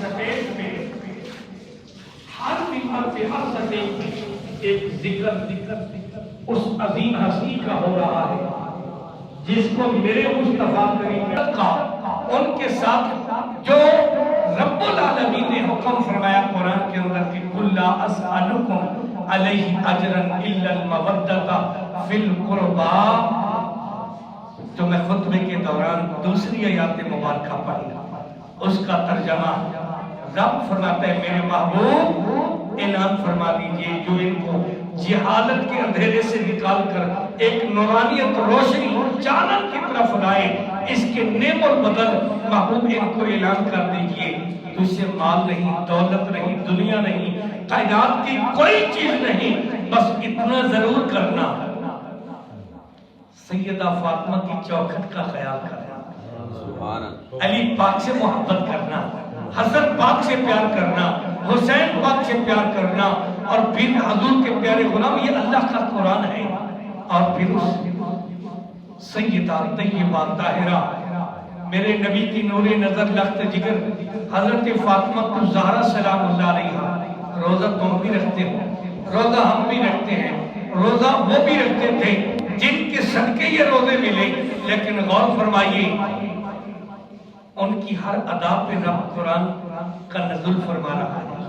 Stage پہ ہر ممبر پہ ہر stage پہ ایک ذکر اس عظیم ہستی کا ہو رہا ہے جس کو میرے مصطفیٰ کریم نے رکھا، ان کے ساتھ جو رب العالمین نے حکم فرمایا قرآن کے اندر کہ قُل لَا أَسْأَلُكُمْ عَلَيْهِ أَجْرًا إِلَّا الْمَوَدَّةَ فِي الْقُرْبَى، جو میں خطبے کے دوران دوسری آیات مبارکہ پڑھی اس کا ترجمہ رب فرماتا ہے میرے محبوب اعلان فرما دیجئے جو ان کو جہالت کے اندھیرے سے نکال کر ایک نورانیت روشنی چانن کی طرف لائے، اس کے نعم البدل محبوب ان کو اعلان کر دیجئے تجھ سے مال نہیں، دولت نہیں، دنیا نہیں، کائنات کی کوئی چیز نہیں، بس اتنا ضرور کرنا سیدہ فاطمہ کی چوکھٹ کا خیال کرنا، علی پاک سے محبت کرنا، حسن پاک سے پیار کرنا، حسین پاک سے پیار کرنا، اور پھر حضور کے پیارے غلام، یہ اللہ کا قرآن ہے، اور پھر اس سیدہ طیبہ طاہرہ میرے نبی کی نور نظر لخت جگر حضرت فاطمہ الزہرا سلام اللہ علیہا، روزہ تم بھی رکھتے ہو، روزہ ہم بھی رکھتے ہیں، روزہ وہ بھی رکھتے تھے جن کے صدقے یہ روزے ملے، لیکن غور فرمائیے ان کی ہر ادا پہ رب قرآن کا نزول فرما رہا ہے۔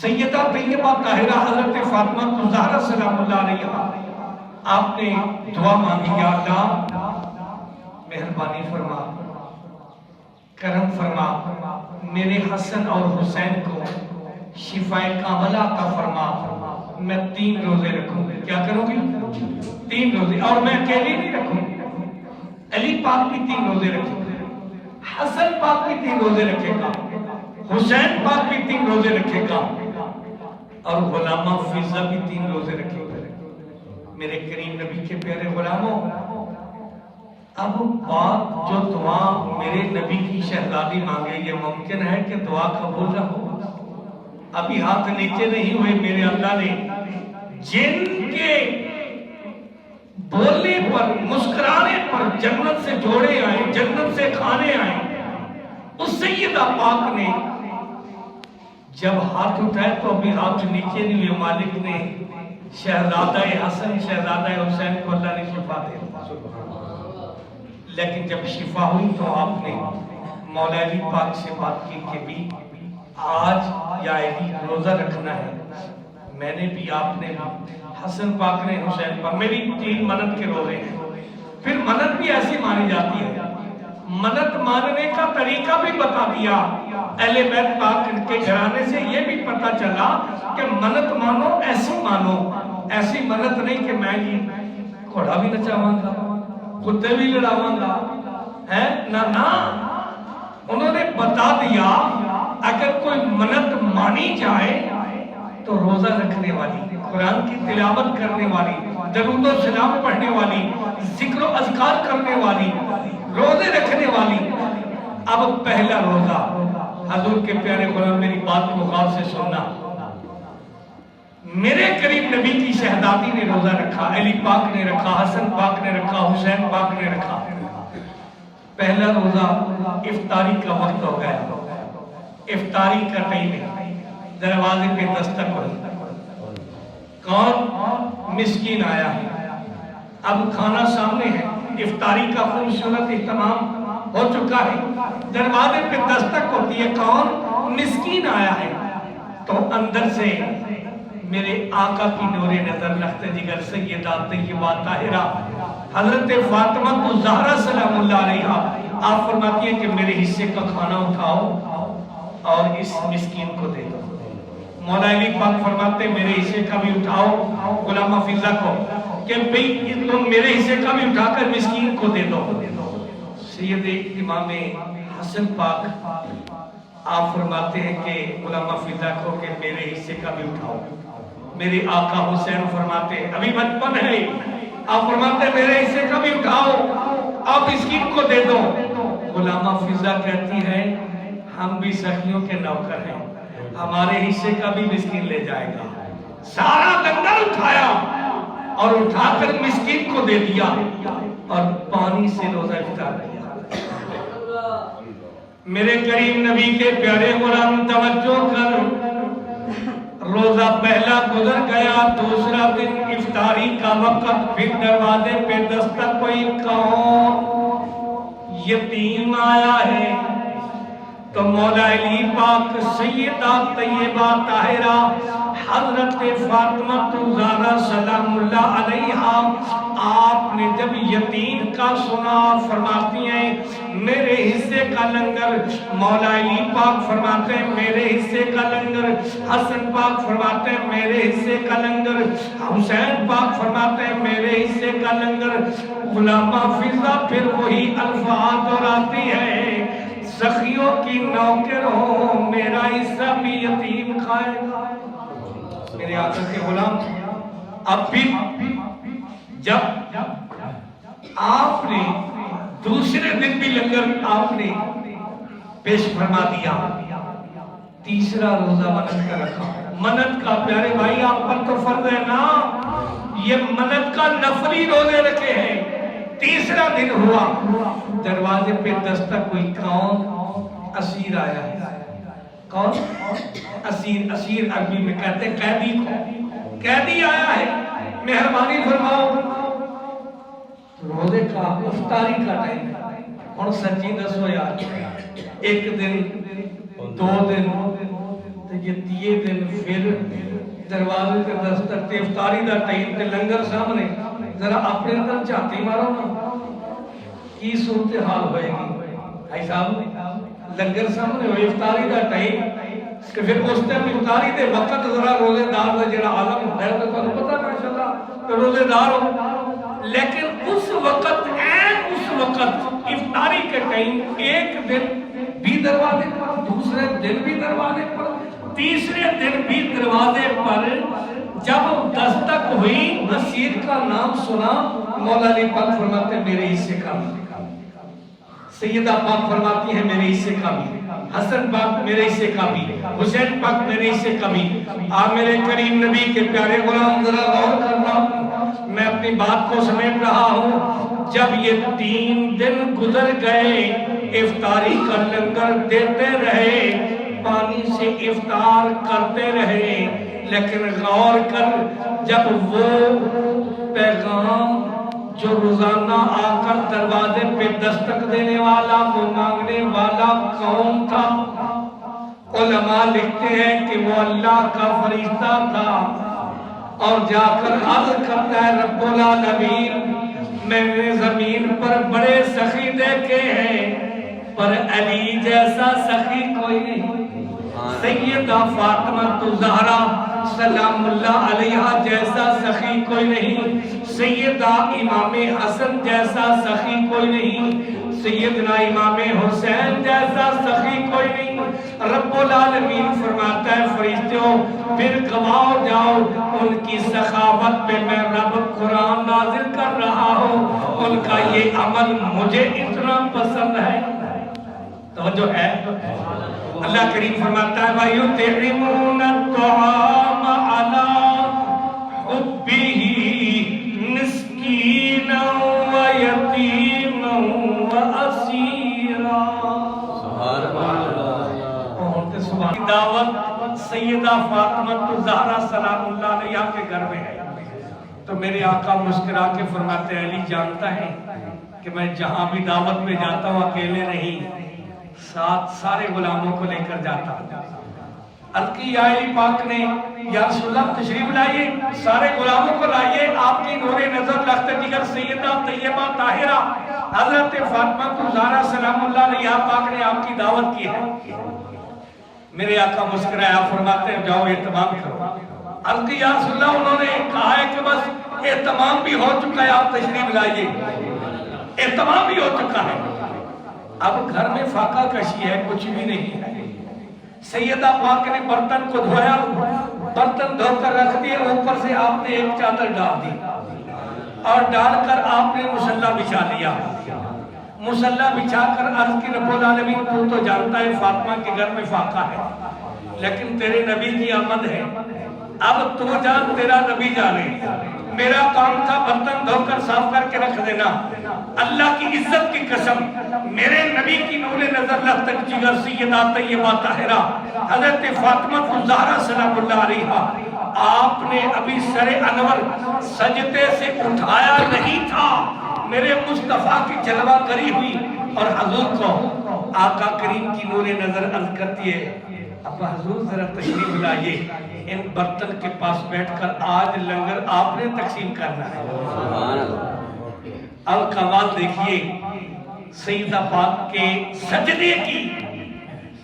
سیدہ طیبہ طاہرہ حضرت فاطمہ الزہرا سلام اللہ علیہا، آپ نے دعا مانگی یا اللہ مہربانی فرما، کرم فرما، میرے حسن اور حسین کو شفاء کاملہ عطا فرما، میں 3 روزے رکھوں گی۔ کیا کروں گی؟ 3 روزے، اور میں اکیلی نہیں رکھوں گی، علی پاک بھی 3 روزے رکھیں گے، حسن پاک بھی 3 روزے رکھے گا، حسین پاک بھی 3 روزے رکھے گا، اور غلامہ فضہ بھی 3 روزے رکھے گا۔ میرے کریم نبی کے پیارے غلاموں، اب بات جو دعا میرے نبی کی شہزادی مانگے، یہ ممکن ہے کہ دعا قبول نہ ہو؟ ابھی ہاتھ نیچے نہیں ہوئے، میرے اللہ نے جن کے بولنے پر، مسکرانے پر جنت سے جوڑے آئے، جنت سے کھانے آئے، اس سیدہ پاک نے جب ہاتھ اٹھائے تو ابھی ہاتھ نیچے نہیں ہوئے، مالک نے شہزادہ حسن شہزادہ حسین کو اللہ نے شفا دے، لیکن جب شفا ہوئی تو آپ نے مولا علی پاک سے بات کی کہ بھی آج یا علی روزہ رکھنا ہے، میں نے بھی، آپ نے بھی، حسن پاک نے حسین پاک، میری 3 منت کے روزے ہیں۔ پھر منت بھی ایسی مانی جاتی ہے، منت ماننے کا طریقہ بھی بتا دیا، اہل بیت پاک کے گھرانے سے یہ بھی پتا چلا کہ منت مانو ایسی منت نہیں کہ میں جی گھوڑا بھی نچاواں گا، کتے بھی لڑاواں گا، نہ انہوں نے بتا دیا اگر کوئی منت مانی جائے تو روزہ رکھنے والی، قرآن کی تلاوت کرنے والی، درود و سلام پڑھنے والی، ذکر و اذکار کرنے والی، روزے رکھنے والی۔ اب پہلا روزہ، حضور کے پیارے غلام میری بات کو غور سے سننا، میرے قریب نبی کی شہزادی نے روزہ رکھا، علی پاک نے رکھا، حسن پاک نے رکھا، حسین پاک نے رکھا۔ پہلا روزہ افطاری کا وقت ہو گیا، افطاری کا ٹائم ہے، دروازے پہ دستک ہوئی، کون؟ مسکین آیا ہے، اب کھانا سامنے ہے، افطاری کا خوبصورت اہتمام ہو چکا ہے، دروازے پہ دستک ہوتی ہے، کون؟ مسکین آیا ہے، تو اندر سے میرے آقا کی نور نظر لخت جگر سیدہ طیبہ طاہرہ حضرت فاطمہ الزہرا سلام اللہ علیہا، آپ فرماتی ہیں کہ میرے حصے کا کھانا اٹھاؤ اور اس مسکین کو دے دو۔ مولا علی پاک فرماتے ہیں میرے حصے کا بھی اٹھاؤ غلامہ فضہ کو، کہ بھئی تم میرے حصے کا بھی اٹھا کر مسکین کو دے دو۔ سید امام حسن پاک آپ فرماتے ہیں کہ غلامہ فضہ کو کہ میرے حصے کا بھی اٹھاؤ۔ میرے آقا حسین فرماتے ہیں ابھی بچپن ہے، آپ فرماتے ہیں میرے حصے کا بھی اٹھاؤ، آپ مسکین کو دے دو۔ غلامہ فضہ کہتی ہے ہم بھی سخیوں کے نوکر ہیں، ہمارے حصے کا بھی مسکین لے جائے گا۔ سارا لنگر اٹھایا اور اٹھا کر مسکین کو دے دیا اور پانی سے روزہ افطار کیا۔ میرے کریم نبی کے پیارے غلام توجہ کر، روزہ پہلا گزر گیا، دوسرا دن افطاری کا وقت، پھر دروازے پہ دستک کوئی کون یتیم آیا ہے تو مولا علی پاک سیدہ طیبہ طاہرہ حضرت فاطمہ الزہرا سلام اللہ علیہا، آپ نے جب یتیم کا سنا فرماتی ہیں میرے حصے کا لنگر، مولا علی پاک فرماتے ہیں میرے حصے کا لنگر، حسن پاک فرماتے ہیں میرے حصے کا لنگر، حسین پاک فرماتے ہیں میرے حصے کا لنگر، غلامہ فضا پھر وہی الفاظ اور آتی ہے سخیوں کی نوکر ہو میرا حصہ بھی یتیم کھائے گا۔ میرے آقا کے غلام اب بھی جب آپ نے دوسرے دن بھی لنگر آپ نے پیش فرما دیا، تیسرا روزہ منت کا رکھا۔ منت کا پیارے بھائی آپ پر تو فرض ہے نا، یہ منت کا نفلی روزے رکھے ہیں۔ تیسرا دن ہوا، دروازے پہ دستک کوئی کون اسیر آیا ہے۔ کون اسیر؟ اسیر عربی میں کہتے ہیں قیدی کو، قیدی آیا ہے، مہربانی فرماؤ۔ روزے کا افطاری کا ٹائم ہے، اور سچی دسو یار، ایک دن دو دن یہ دن پھر دروازے پہ دستک تے افطاری دا ٹائم تے لنگر سامنے، ذرا اپنے اندر چاہتی مارو نا کی صورتحال ہوئے گی۔ بھائی صاحب لنگر سامنے ہوئے افطاری دا ٹائم کہ پھر اس ٹائم افطاری دے وقت ذرا روزے دار دا جڑا عالم ہے تو تمہیں پتہ ماشاءاللہ کہ روزے دار ہو، لیکن اس وقت اس وقت افطاری کے ٹائم ایک دن بھی دروازے پر، دوسرے دن بھی دروازے پر، تیسرے دن بھی دروازے پر جب دستک ہوئی، اسیر کا نام سنا، مولا علی پاک فرماتے ہیں میرے حصے کا بھی، سیدہ پاک فرماتی ہیں میرے حصے کا بھی، حسن پاک میرے حصے کا بھی، حسین پاک میرے حصے کا بھی۔ آپ میرے کریم نبی کے پیارے غلام ذرا غور کرنا، میں اپنی بات کو سمیٹ رہا ہوں۔ جب یہ 3 دن گزر گئے، افطاری کا لنگر دیتے رہے، پانی سے افطار کرتے رہے، لیکن غور کر جب وہ پیغام جو روزانہ آ کر دروازے پہ دستک دینے والا، وہ مانگنے والا کون تھا؟ علماء لکھتے ہیں کہ وہ اللہ کا فرشتہ تھا، اور جا کر عرض کرتا ہے رب العالمین میں نے زمین پر بڑے سخی دیکھے ہیں پر علی جیسا سخی کوئی نہیں، سیدہ فاطمہ الزہرا سلام اللہ علیہا جیسا سخی کوئی نہیں، سیدہ امام حسن جیسا سخی کوئی نہیں، سیدنا امام حسین جیسا سخی کوئی نہیں۔ رب العالمین فرماتا ہے فرشتوں پھر گواہ جاؤ، ان کی سخاوت پہ میں رب قرآن نازل کر رہا ہوں، ان کا یہ عمل مجھے اتنا پسند ہے۔ توجہ ہے، اللہ کریم فرماتا ہے وَيُطْعِمُونَ الطَّعَامَ عَلَىٰ حُبِّهِ مِسْكِينًا وَيَتِيمًا وَأَسِيرًا۔ سبحان اللہ۔ دعوت سیدہ فاطمہ الزہرا سلام اللہ علیہا کے گھر میں ہے تو میرے آقا مسکرا کے فرماتے ہیں علی جانتا ہے کہ میں جہاں بھی دعوت میں جاتا ہوں اکیلے نہیں، ساتھ سارے غلاموں کو لے کر جاتا ہوں۔ عرض کی یا علی پاک نے یا رسول اللہ تشریف لائیے، سارے غلاموں کو لائیے، آپ کی نور نظر لخت جگر سیدہ طیبہ طاہرہ حضرت فاطمہ الزہرا سلام اللہ علیہا پاک نے آپ کی دعوت کی ہے۔ میرے آقا مسکرایا فرماتے ہیں جاؤ اہتمام کرو۔ عرض کی یا رسول اللہ انہوں نے کہا ہے کہ بس اہتمام بھی ہو چکا ہے، آپ تشریف لائیے، اہتمام بھی ہو چکا ہے۔ اب گھر میں فاقہ کشی ہے، کچھ بھی نہیں ہے۔ سیدہ پاک نے برتن کو دھویا، برتن دھو کر رکھ دیے، اوپر سے آپ نے ایک چادر ڈال دی اور ڈال کر آپ نے مصلا بچھا لیا۔ مصلا بچھا کر عرض کی رب العالمین تو تو جانتا ہے فاطمہ کے گھر میں فاقہ ہے، لیکن تیرے نبی کی آمد ہے، اب تو جان تیرا نبی جانے، میرا کام تھا برتن دھو کر صاف کر کے رکھ دینا۔ اللہ کی عزت کی قسم، میرے نبی کی نور نظر لگ تک جگر سیدہ طیبہ طاہرہ حضرت فاطمہ الزہرا سلام اللہ علیہا، آپ نے ابھی سر انور سجدے سے اٹھایا نہیں تھا، میرے مصطفیٰ کی جلوہ کری ہوئی اور حضور کو آقا کریم کی نور نظر عرض کرتی ہے اب حضور ذرا تشریف لائیے، ان برتن کے پاس بیٹھ کر آج لنگر آپ نے تقسیم کرنا ہے۔ اب کمال دیکھیے، سیدہ پاک کے سجدے کی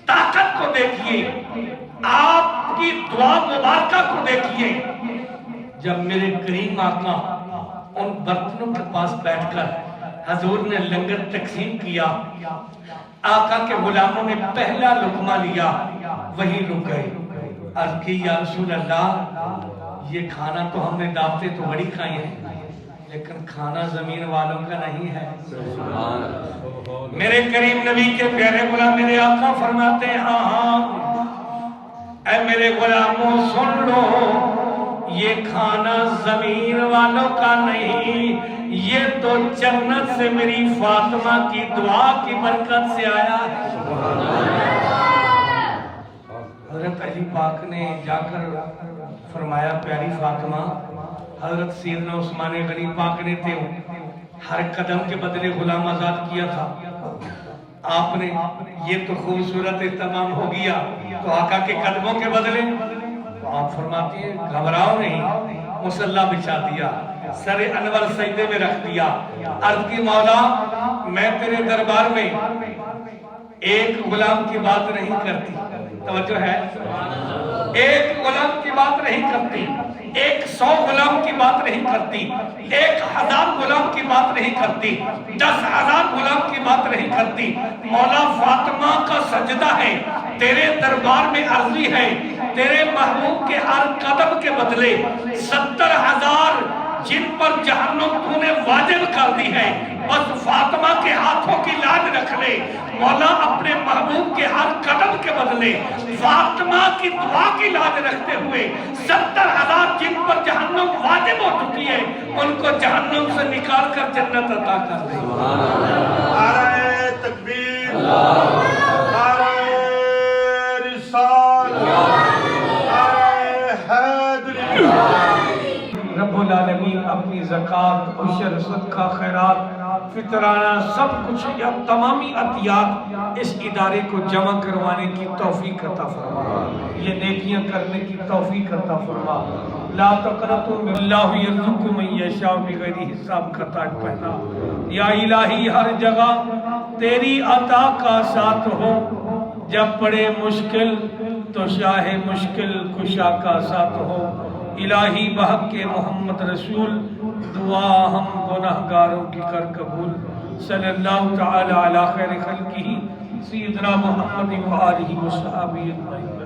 طاقت کو دیکھیے، آپ کی دعا مبارکہ کو دیکھیے۔ جب میرے کریم آقا ان برتنوں کے پاس بیٹھ کر حضور نے لنگر تقسیم کیا، آقا کے غلاموں نے پہلا لقمہ لیا، وہی رک گئے، عرض کی یا رسول اللہ یہ کھانا تو ہم نے دعوتیں تو بڑی کھائی ہیں لیکن کھانا زمین والوں کا نہیں ہے۔ میرے کریم نبی کے پیارے غلام میرے آقا فرماتے ہیں ہاں ہاں اے میرے غلاموں سن لو، یہ کھانا زمین والوں کا نہیں، یہ تو جنت سے میری فاطمہ کی دعا کی برکت سے آیا ہے۔ حضرت علی پاک نے جا کر فرمایا پیاری فاطمہ، حضرت سیدنا عثمان غنی پاک نے تھے ہر قدم کے بدلے غلام آزاد کیا تھا، آپ نے یہ تو خوبصورت تمام ہو گیا تو آقا کے قدموں کے بدلے آپ فرماتی ہیں گھبراؤ نہیں، مصلی بچھا دیا، سر انور سجدے میں رکھ دیا، عرض کی مولا میں تیرے دربار میں ایک غلام کی بات نہیں کرتی، توجہ ہے، ایک غلام کی بات نہیں کرتی، 100 غلام کی بات نہیں کرتی، 1000 غلام کی بات نہیں کرتی، 10,000 غلام کی بات نہیں کرتی، مولا فاطمہ کا سجدہ ہے، تیرے دربار میں عرضی ہے، تیرے محبوب کے ہر قدم کے بدلے 70,000 جن پر جہنم تو نے واجب کر دی ہے، بس فاطمہ کے ہاتھوں کی لاج رکھ لے، مولا اپنے محبوب کے ہر قدم کے بدلے فاطمہ کی دعا کی لاج رکھتے ہوئے 70,000 جن پر جہنم واجب ہو چکی ہے ان کو جہنم سے نکال کر جنت عطا کر دے۔ نعرہ تکبیر، نعرہ رسالت، نعرہ حیدری۔ رب العالمین اپنی زکاة، عشر، صدقہ، خیرات، فطرانہ سب کچھ یا تمامی عطیات اس ادارے کو جمع کروانے کی توفیق عطا فرما، یہ نیکیاں کرنے کی توفیق عطا فرما۔ لا تقنطوا من اللہ یرزق من یشاء بغیر حساب کا تاج پہنا۔ یا الہی ہر جگہ تیری عطا کا ساتھ ہو، جب پڑے مشکل تو شاہ مشکل کشا کا ساتھ ہو۔ الہی بحق محمد رسول دعا ہم گناہگاروں کی کر قبول۔ صلی اللہ تعالی علی خیر خلقہ سیدنا محمد و آلہ و صحابہ اجمعین۔